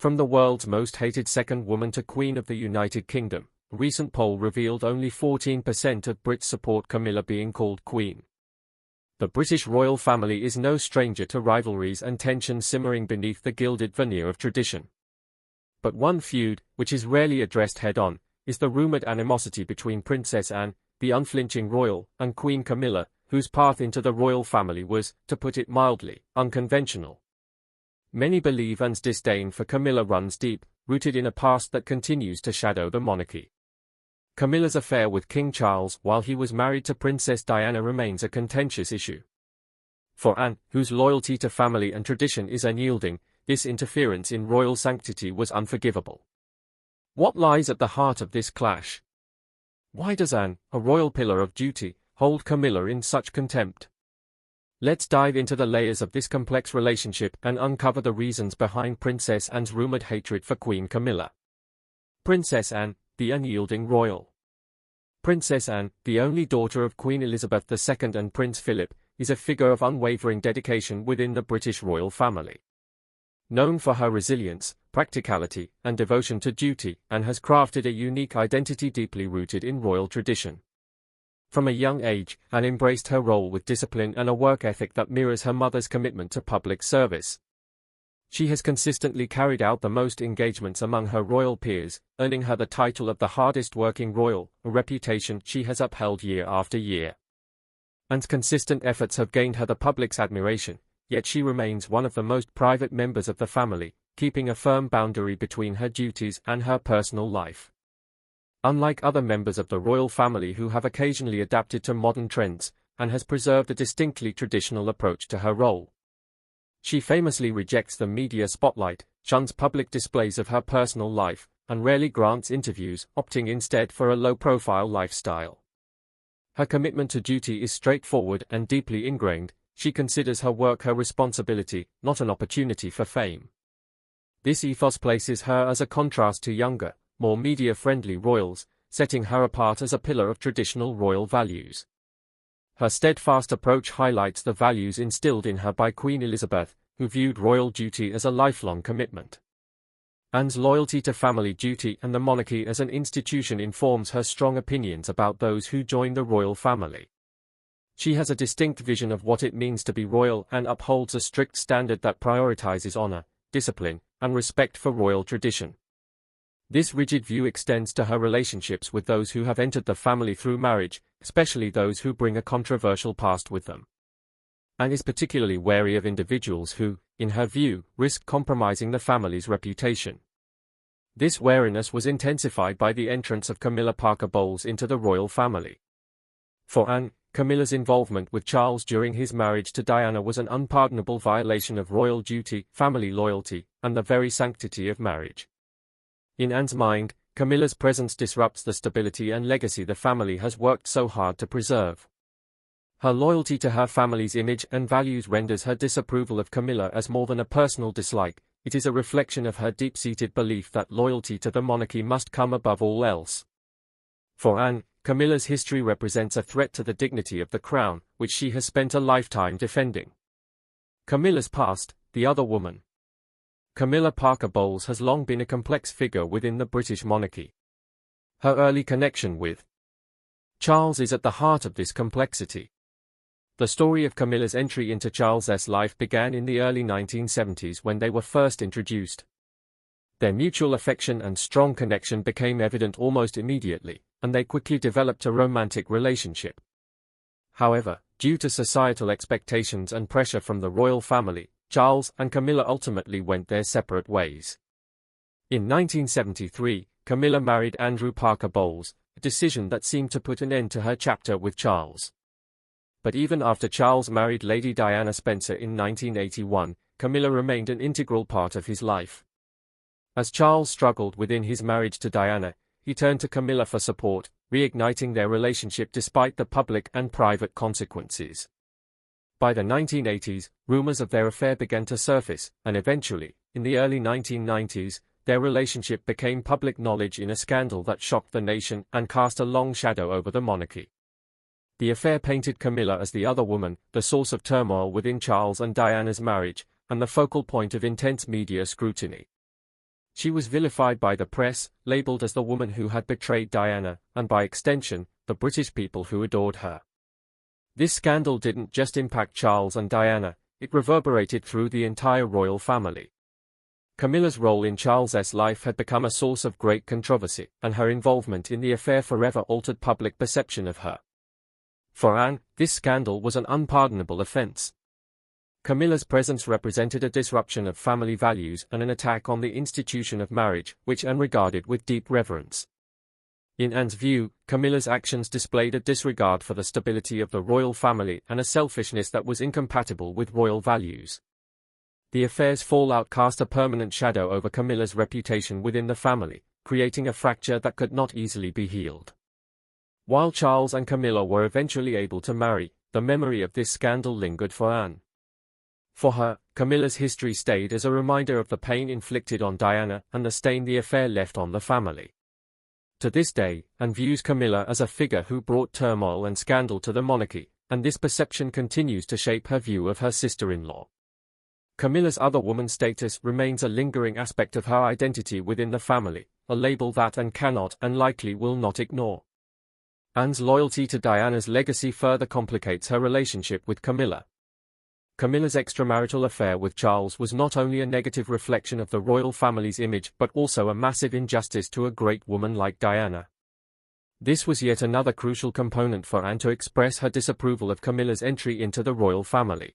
From the world's most hated second woman to Queen of the United Kingdom, a recent poll revealed only 14% of Brits support Camilla being called Queen. The British royal family is no stranger to rivalries and tension simmering beneath the gilded veneer of tradition. But one feud, which is rarely addressed head-on, is the rumoured animosity between Princess Anne, the unflinching royal, and Queen Camilla, whose path into the royal family was, to put it mildly, unconventional. Many believe Anne's disdain for Camilla runs deep, rooted in a past that continues to shadow the monarchy. Camilla's affair with King Charles while he was married to Princess Diana remains a contentious issue. For Anne, whose loyalty to family and tradition is unyielding, this interference in royal sanctity was unforgivable. What lies at the heart of this clash? Why does Anne, a royal pillar of duty, hold Camilla in such contempt? Let's dive into the layers of this complex relationship and uncover the reasons behind Princess Anne's rumored hatred for Queen Camilla. Princess Anne, the unyielding royal. Princess Anne, the only daughter of Queen Elizabeth II and Prince Philip, is a figure of unwavering dedication within the British royal family. Known for her resilience, practicality, and devotion to duty, Anne has crafted a unique identity deeply rooted in royal tradition. From a young age, Anne embraced her role with discipline and a work ethic that mirrors her mother's commitment to public service. She has consistently carried out the most engagements among her royal peers, earning her the title of the hardest-working royal, a reputation she has upheld year after year. Anne's consistent efforts have gained her the public's admiration, yet she remains one of the most private members of the family, keeping a firm boundary between her duties and her personal life. Unlike other members of the royal family who have occasionally adapted to modern trends, Anne has preserved a distinctly traditional approach to her role. She famously rejects the media spotlight, shuns public displays of her personal life, and rarely grants interviews, opting instead for a low-profile lifestyle. Her commitment to duty is straightforward and deeply ingrained. She considers her work her responsibility, not an opportunity for fame. This ethos places her as a contrast to younger, more media-friendly royals, setting her apart as a pillar of traditional royal values. Her steadfast approach highlights the values instilled in her by Queen Elizabeth, who viewed royal duty as a lifelong commitment. Anne's loyalty to family duty and the monarchy as an institution informs her strong opinions about those who join the royal family. She has a distinct vision of what it means to be royal and upholds a strict standard that prioritizes honor, discipline, and respect for royal tradition. This rigid view extends to her relationships with those who have entered the family through marriage, especially those who bring a controversial past with them. Anne is particularly wary of individuals who, in her view, risk compromising the family's reputation. This wariness was intensified by the entrance of Camilla Parker Bowles into the royal family. For Anne, Camilla's involvement with Charles during his marriage to Diana was an unpardonable violation of royal duty, family loyalty, and the very sanctity of marriage. In Anne's mind, Camilla's presence disrupts the stability and legacy the family has worked so hard to preserve. Her loyalty to her family's image and values renders her disapproval of Camilla as more than a personal dislike. It is a reflection of her deep-seated belief that loyalty to the monarchy must come above all else. For Anne, Camilla's history represents a threat to the dignity of the crown, which she has spent a lifetime defending. Camilla's past, the other woman. Camilla Parker Bowles has long been a complex figure within the British monarchy. Her early connection with Charles is at the heart of this complexity. The story of Camilla's entry into Charles's life began in the early 1970s when they were first introduced. Their mutual affection and strong connection became evident almost immediately, and they quickly developed a romantic relationship. However, due to societal expectations and pressure from the royal family, Charles and Camilla ultimately went their separate ways. In 1973, Camilla married Andrew Parker Bowles, a decision that seemed to put an end to her chapter with Charles. But even after Charles married Lady Diana Spencer in 1981, Camilla remained an integral part of his life. As Charles struggled within his marriage to Diana, he turned to Camilla for support, reigniting their relationship despite the public and private consequences. By the 1980s, rumors of their affair began to surface, and eventually, in the early 1990s, their relationship became public knowledge in a scandal that shocked the nation and cast a long shadow over the monarchy. The affair painted Camilla as the other woman, the source of turmoil within Charles and Diana's marriage, and the focal point of intense media scrutiny. She was vilified by the press, labeled as the woman who had betrayed Diana, and by extension, the British people who adored her. This scandal didn't just impact Charles and Diana, it reverberated through the entire royal family. Camilla's role in Charles's life had become a source of great controversy, and her involvement in the affair forever altered public perception of her. For Anne, this scandal was an unpardonable offense. Camilla's presence represented a disruption of family values and an attack on the institution of marriage, which Anne regarded with deep reverence. In Anne's view, Camilla's actions displayed a disregard for the stability of the royal family and a selfishness that was incompatible with royal values. The affair's fallout cast a permanent shadow over Camilla's reputation within the family, creating a fracture that could not easily be healed. While Charles and Camilla were eventually able to marry, the memory of this scandal lingered for Anne. For her, Camilla's history stayed as a reminder of the pain inflicted on Diana and the stain the affair left on the family. To this day, Anne views Camilla as a figure who brought turmoil and scandal to the monarchy, and this perception continues to shape her view of her sister-in-law. Camilla's other woman status remains a lingering aspect of her identity within the family, a label that Anne cannot and likely will not ignore. Anne's loyalty to Diana's legacy further complicates her relationship with Camilla. Camilla's extramarital affair with Charles was not only a negative reflection of the royal family's image but also a massive injustice to a great woman like Diana. This was yet another crucial component for Anne to express her disapproval of Camilla's entry into the royal family.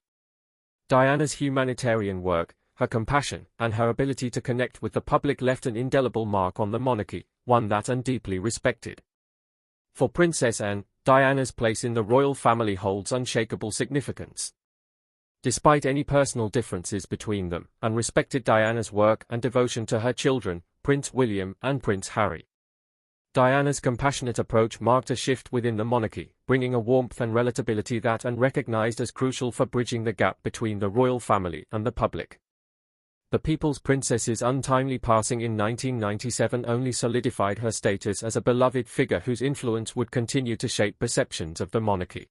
Diana's humanitarian work, her compassion, and her ability to connect with the public left an indelible mark on the monarchy, one that Anne deeply respected. For Princess Anne, Diana's place in the royal family holds unshakable significance. Despite any personal differences between them, Anne respected Diana's work and devotion to her children, Prince William and Prince Harry. Diana's compassionate approach marked a shift within the monarchy, bringing a warmth and relatability that Anne recognized as crucial for bridging the gap between the royal family and the public. The People's Princess's untimely passing in 1997 only solidified her status as a beloved figure whose influence would continue to shape perceptions of the monarchy.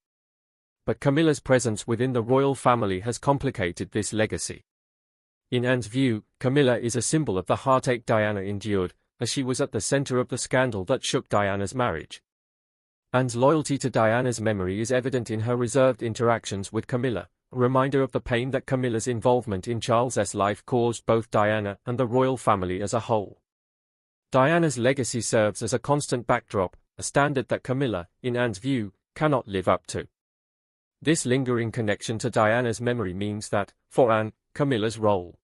But Camilla's presence within the royal family has complicated this legacy. In Anne's view, Camilla is a symbol of the heartache Diana endured, as she was at the center of the scandal that shook Diana's marriage. Anne's loyalty to Diana's memory is evident in her reserved interactions with Camilla, a reminder of the pain that Camilla's involvement in Charles's life caused both Diana and the royal family as a whole. Diana's legacy serves as a constant backdrop, a standard that Camilla, in Anne's view, cannot live up to. This lingering connection to Diana's memory means that, for Anne, Camilla's role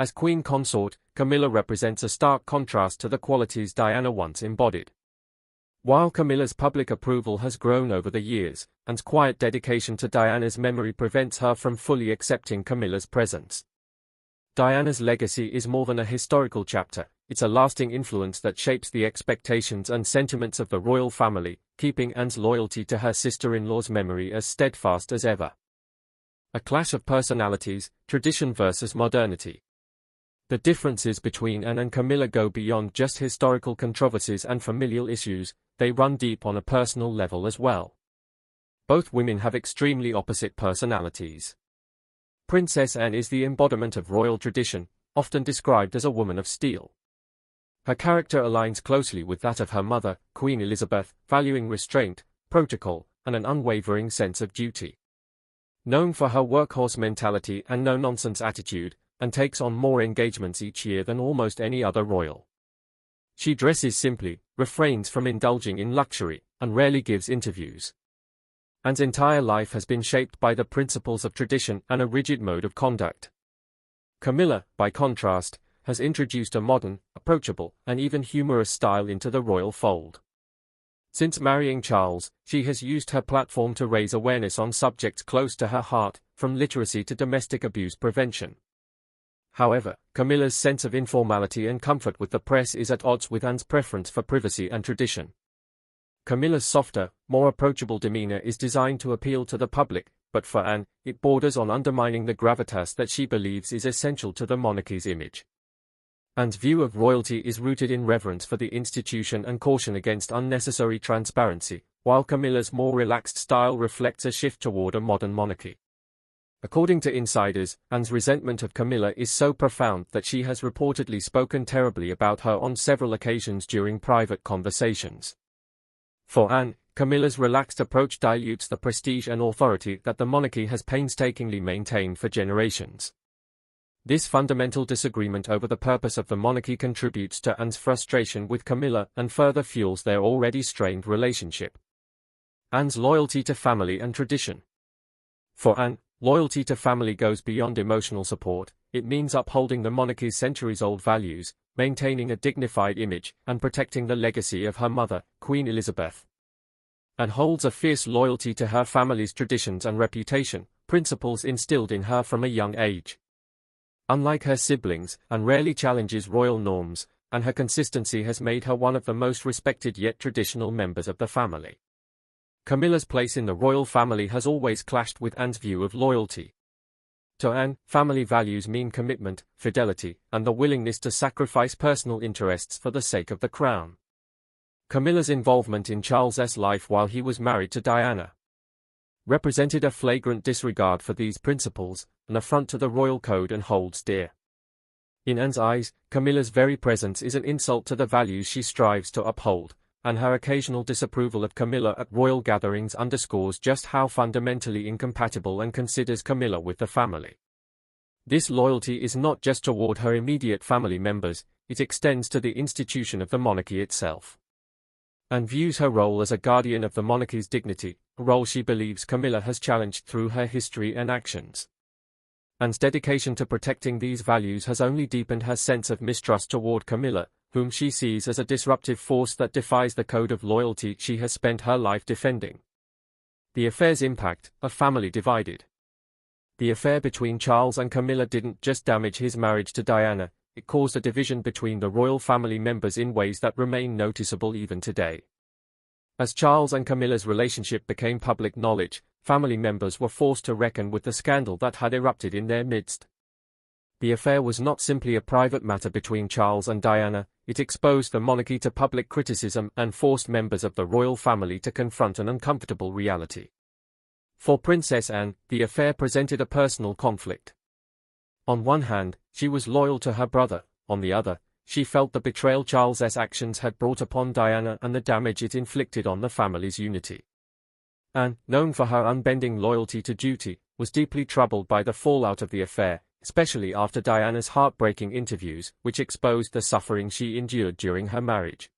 as queen consort, Camilla represents a stark contrast to the qualities Diana once embodied. While Camilla's public approval has grown over the years, Anne's quiet dedication to Diana's memory prevents her from fully accepting Camilla's presence. Diana's legacy is more than a historical chapter, it's a lasting influence that shapes the expectations and sentiments of the royal family, keeping Anne's loyalty to her sister-in-law's memory as steadfast as ever. A clash of personalities, tradition versus modernity. The differences between Anne and Camilla go beyond just historical controversies and familial issues, they run deep on a personal level as well. Both women have extremely opposite personalities. Princess Anne is the embodiment of royal tradition, often described as a woman of steel. Her character aligns closely with that of her mother, Queen Elizabeth, valuing restraint, protocol, and an unwavering sense of duty. Known for her workhorse mentality and no-nonsense attitude, Anne takes on more engagements each year than almost any other royal. She dresses simply, refrains from indulging in luxury, and rarely gives interviews. Anne's entire life has been shaped by the principles of tradition and a rigid mode of conduct. Camilla, by contrast, has introduced a modern, approachable, and even humorous style into the royal fold. Since marrying Charles, she has used her platform to raise awareness on subjects close to her heart, from literacy to domestic abuse prevention. However, Camilla's sense of informality and comfort with the press is at odds with Anne's preference for privacy and tradition. Camilla's softer, more approachable demeanor is designed to appeal to the public, but for Anne, it borders on undermining the gravitas that she believes is essential to the monarchy's image. Anne's view of royalty is rooted in reverence for the institution and caution against unnecessary transparency, while Camilla's more relaxed style reflects a shift toward a modern monarchy. According to insiders, Anne's resentment of Camilla is so profound that she has reportedly spoken terribly about her on several occasions during private conversations. For Anne, Camilla's relaxed approach dilutes the prestige and authority that the monarchy has painstakingly maintained for generations. This fundamental disagreement over the purpose of the monarchy contributes to Anne's frustration with Camilla and further fuels their already strained relationship. Anne's loyalty to family and tradition. For Anne, loyalty to family goes beyond emotional support. It means upholding the monarchy's centuries-old values, maintaining a dignified image, and protecting the legacy of her mother, Queen Elizabeth. Anne holds a fierce loyalty to her family's traditions and reputation, principles instilled in her from a young age. Unlike her siblings, Anne rarely challenges royal norms, and her consistency has made her one of the most respected yet traditional members of the family. Camilla's place in the royal family has always clashed with Anne's view of loyalty. To Anne, family values mean commitment, fidelity, and the willingness to sacrifice personal interests for the sake of the crown. Camilla's involvement in Charles's life while he was married to Diana represented a flagrant disregard for these principles, an affront to the royal code and holds dear. In Anne's eyes, Camilla's very presence is an insult to the values she strives to uphold, and her occasional disapproval of Camilla at royal gatherings underscores just how fundamentally incompatible Anne considers Camilla with the family. This loyalty is not just toward her immediate family members, it extends to the institution of the monarchy itself. Anne views her role as a guardian of the monarchy's dignity, a role she believes Camilla has challenged through her history and actions. Anne's dedication to protecting these values has only deepened her sense of mistrust toward Camilla, whom she sees as a disruptive force that defies the code of loyalty she has spent her life defending. The affair's impact: a family divided. The affair between Charles and Camilla didn't just damage his marriage to Diana, it caused a division between the royal family members in ways that remain noticeable even today. As Charles and Camilla's relationship became public knowledge, family members were forced to reckon with the scandal that had erupted in their midst. The affair was not simply a private matter between Charles and Diana, it exposed the monarchy to public criticism and forced members of the royal family to confront an uncomfortable reality. For Princess Anne, the affair presented a personal conflict. On one hand, she was loyal to her brother; on the other, she felt the betrayal Charles's actions had brought upon Diana and the damage it inflicted on the family's unity. Anne, known for her unbending loyalty to duty, was deeply troubled by the fallout of the affair, especially after Diana's heartbreaking interviews, which exposed the suffering she endured during her marriage.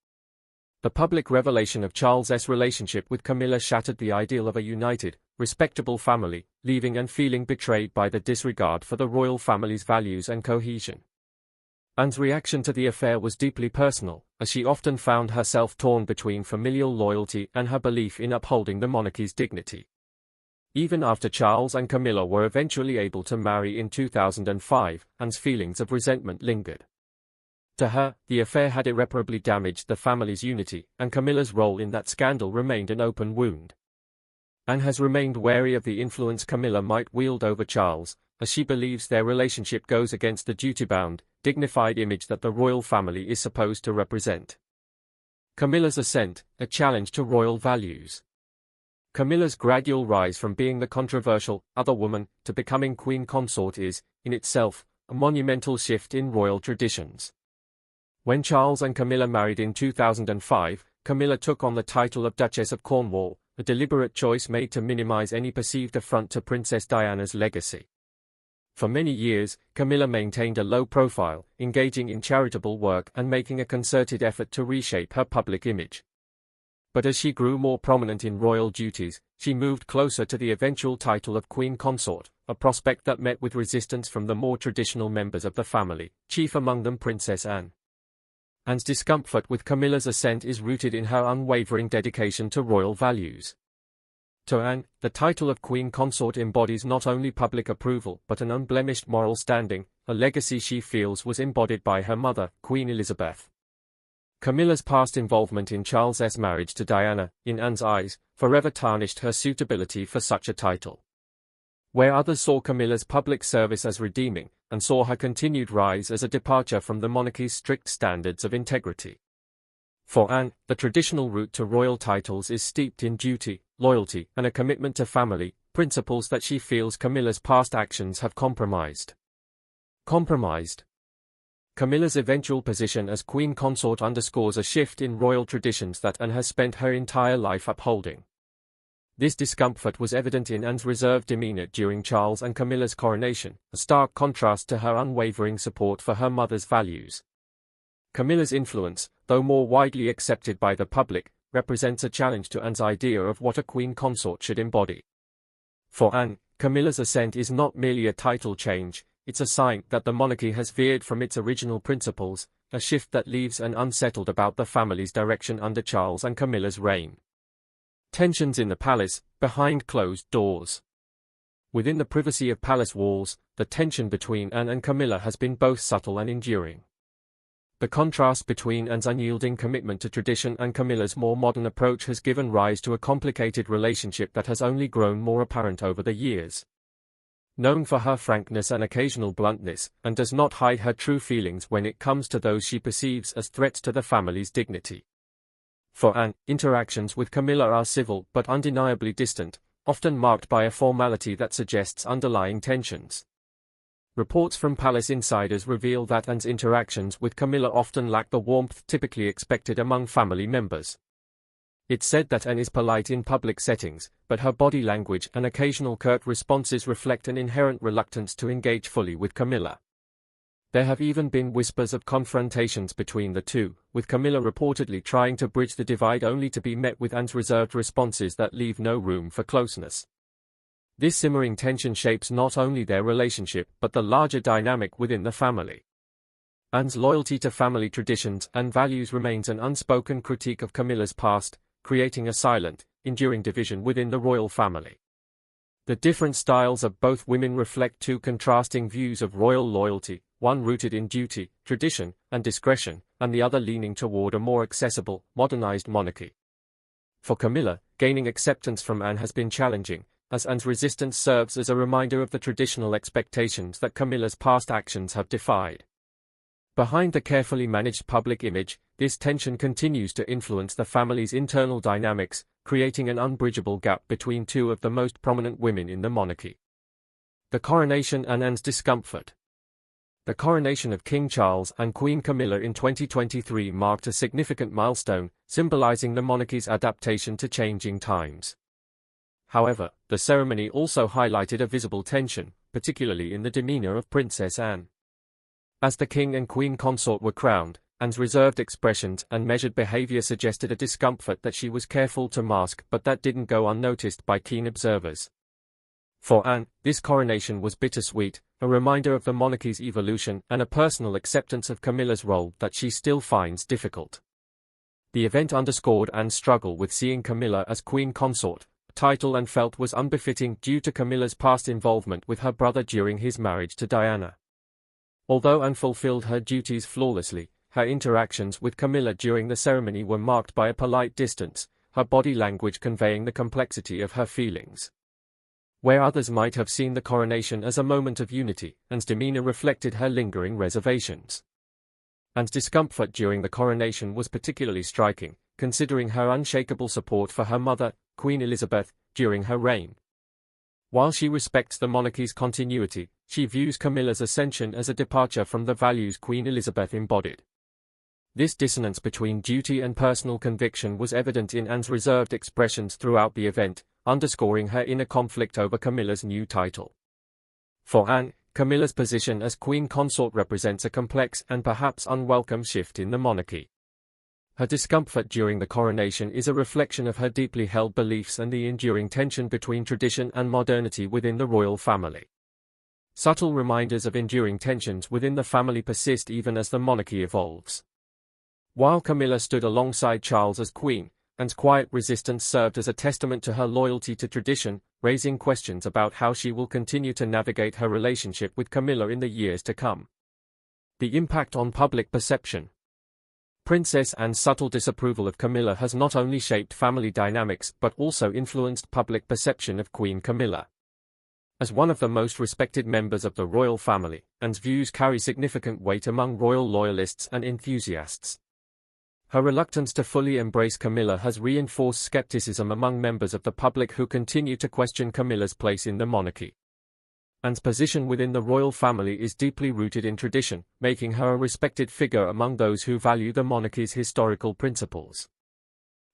The public revelation of Charles's relationship with Camilla shattered the ideal of a united, respectable family, leaving Anne feeling betrayed by the disregard for the royal family's values and cohesion. Anne's reaction to the affair was deeply personal, as she often found herself torn between familial loyalty and her belief in upholding the monarchy's dignity. Even after Charles and Camilla were eventually able to marry in 2005, Anne's feelings of resentment lingered. To her, the affair had irreparably damaged the family's unity, and Camilla's role in that scandal remained an open wound. Anne has remained wary of the influence Camilla might wield over Charles, as she believes their relationship goes against the duty-bound, dignified image that the royal family is supposed to represent. Camilla's ascent, a challenge to royal values. Camilla's gradual rise from being the controversial other woman to becoming queen consort is, in itself, a monumental shift in royal traditions. When Charles and Camilla married in 2005, Camilla took on the title of Duchess of Cornwall, a deliberate choice made to minimize any perceived affront to Princess Diana's legacy. For many years, Camilla maintained a low profile, engaging in charitable work and making a concerted effort to reshape her public image. But as she grew more prominent in royal duties, she moved closer to the eventual title of Queen Consort, a prospect that met with resistance from the more traditional members of the family, chief among them Princess Anne. Anne's discomfort with Camilla's ascent is rooted in her unwavering dedication to royal values. To Anne, the title of Queen Consort embodies not only public approval but an unblemished moral standing, a legacy she feels was embodied by her mother, Queen Elizabeth. Camilla's past involvement in Charles's marriage to Diana, in Anne's eyes, forever tarnished her suitability for such a title. Where others saw Camilla's public service as redeeming, and saw her continued rise as a departure from the monarchy's strict standards of integrity. For Anne, the traditional route to royal titles is steeped in duty, loyalty, and a commitment to family, principles that she feels Camilla's past actions have compromised. Compromised. Camilla's eventual position as queen consort underscores a shift in royal traditions that Anne has spent her entire life upholding. This discomfort was evident in Anne's reserved demeanor during Charles and Camilla's coronation, a stark contrast to her unwavering support for her mother's values. Camilla's influence, though more widely accepted by the public, represents a challenge to Anne's idea of what a queen consort should embody. For Anne, Camilla's ascent is not merely a title change, it's a sign that the monarchy has veered from its original principles, a shift that leaves Anne unsettled about the family's direction under Charles and Camilla's reign. Tensions in the palace, behind closed doors. Within the privacy of palace walls, the tension between Anne and Camilla has been both subtle and enduring. The contrast between Anne's unyielding commitment to tradition and Camilla's more modern approach has given rise to a complicated relationship that has only grown more apparent over the years. Known for her frankness and occasional bluntness, Anne does not hide her true feelings when it comes to those she perceives as threats to the family's dignity. For Anne, interactions with Camilla are civil but undeniably distant, often marked by a formality that suggests underlying tensions. Reports from palace insiders reveal that Anne's interactions with Camilla often lack the warmth typically expected among family members. It's said that Anne is polite in public settings, but her body language and occasional curt responses reflect an inherent reluctance to engage fully with Camilla. There have even been whispers of confrontations between the two, with Camilla reportedly trying to bridge the divide only to be met with Anne's reserved responses that leave no room for closeness. This simmering tension shapes not only their relationship but the larger dynamic within the family. Anne's loyalty to family traditions and values remains an unspoken critique of Camilla's past, creating a silent, enduring division within the royal family. The different styles of both women reflect two contrasting views of royal loyalty, one rooted in duty, tradition, and discretion, and the other leaning toward a more accessible, modernized monarchy. For Camilla, gaining acceptance from Anne has been challenging, as Anne's resistance serves as a reminder of the traditional expectations that Camilla's past actions have defied. Behind the carefully managed public image, this tension continues to influence the family's internal dynamics, creating an unbridgeable gap between two of the most prominent women in the monarchy. The coronation and Anne's discomfort. The coronation of King Charles and Queen Camilla in 2023 marked a significant milestone, symbolizing the monarchy's adaptation to changing times. However, the ceremony also highlighted a visible tension, particularly in the demeanor of Princess Anne. As the king and queen consort were crowned, Anne's reserved expressions and measured behavior suggested a discomfort that she was careful to mask but that didn't go unnoticed by keen observers. For Anne, this coronation was bittersweet, a reminder of the monarchy's evolution and a personal acceptance of Camilla's role that she still finds difficult. The event underscored Anne's struggle with seeing Camilla as queen consort, a title Anne felt was unbefitting due to Camilla's past involvement with her brother during his marriage to Diana. Although Anne fulfilled her duties flawlessly, her interactions with Camilla during the ceremony were marked by a polite distance, her body language conveying the complexity of her feelings. Where others might have seen the coronation as a moment of unity, Anne's demeanor reflected her lingering reservations. Anne's discomfort during the coronation was particularly striking, considering her unshakable support for her mother, Queen Elizabeth, during her reign. While she respects the monarchy's continuity, she views Camilla's ascension as a departure from the values Queen Elizabeth embodied. This dissonance between duty and personal conviction was evident in Anne's reserved expressions throughout the event, underscoring her inner conflict over Camilla's new title. For Anne, Camilla's position as queen consort represents a complex and perhaps unwelcome shift in the monarchy. Her discomfort during the coronation is a reflection of her deeply held beliefs and the enduring tension between tradition and modernity within the royal family. Subtle reminders of enduring tensions within the family persist even as the monarchy evolves. While Camilla stood alongside Charles as queen, Anne's quiet resistance served as a testament to her loyalty to tradition, raising questions about how she will continue to navigate her relationship with Camilla in the years to come. The impact on public perception. Princess Anne's subtle disapproval of Camilla has not only shaped family dynamics but also influenced public perception of Queen Camilla. As one of the most respected members of the royal family, Anne's views carry significant weight among royal loyalists and enthusiasts. Her reluctance to fully embrace Camilla has reinforced skepticism among members of the public who continue to question Camilla's place in the monarchy. Anne's position within the royal family is deeply rooted in tradition, making her a respected figure among those who value the monarchy's historical principles.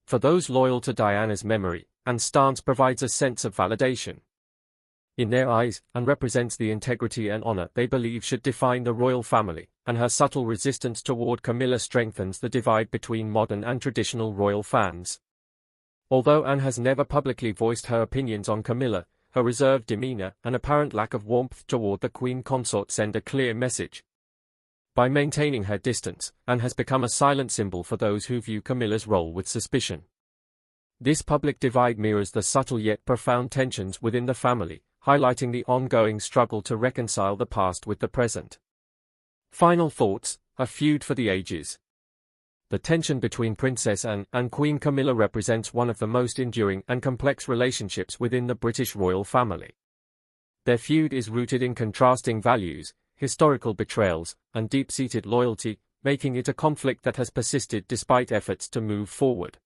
For those loyal to Diana's memory, Anne's stance provides a sense of validation. In their eyes, Anne represents the integrity and honor they believe should define the royal family, and her subtle resistance toward Camilla strengthens the divide between modern and traditional royal fans. Although Anne has never publicly voiced her opinions on Camilla, her reserved demeanor and apparent lack of warmth toward the Queen Consort send a clear message. By maintaining her distance, Anne has become a silent symbol for those who view Camilla's role with suspicion. This public divide mirrors the subtle yet profound tensions within the family, highlighting the ongoing struggle to reconcile the past with the present. Final thoughts: a feud for the ages. The tension between Princess Anne and Queen Camilla represents one of the most enduring and complex relationships within the British royal family. Their feud is rooted in contrasting values, historical betrayals, and deep-seated loyalty, making it a conflict that has persisted despite efforts to move forward.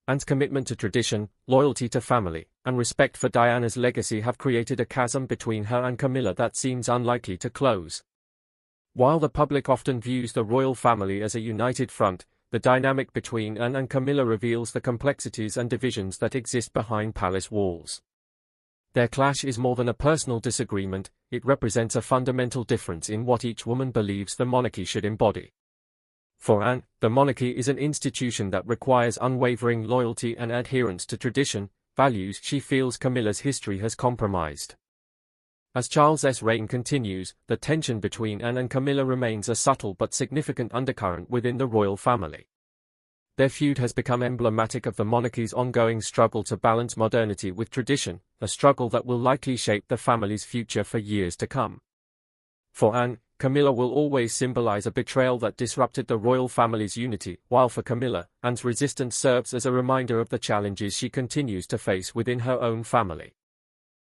Anne's commitment to tradition, loyalty to family, and respect for Diana's legacy have created a chasm between her and Camilla that seems unlikely to close. While the public often views the royal family as a united front, the dynamic between Anne and Camilla reveals the complexities and divisions that exist behind palace walls. Their clash is more than a personal disagreement, it represents a fundamental difference in what each woman believes the monarchy should embody. For Anne, the monarchy is an institution that requires unwavering loyalty and adherence to tradition, values she feels Camilla's history has compromised. As Charles's reign continues, the tension between Anne and Camilla remains a subtle but significant undercurrent within the royal family. Their feud has become emblematic of the monarchy's ongoing struggle to balance modernity with tradition, a struggle that will likely shape the family's future for years to come. For Anne, Camilla will always symbolize a betrayal that disrupted the royal family's unity, while for Camilla, Anne's resistance serves as a reminder of the challenges she continues to face within her own family.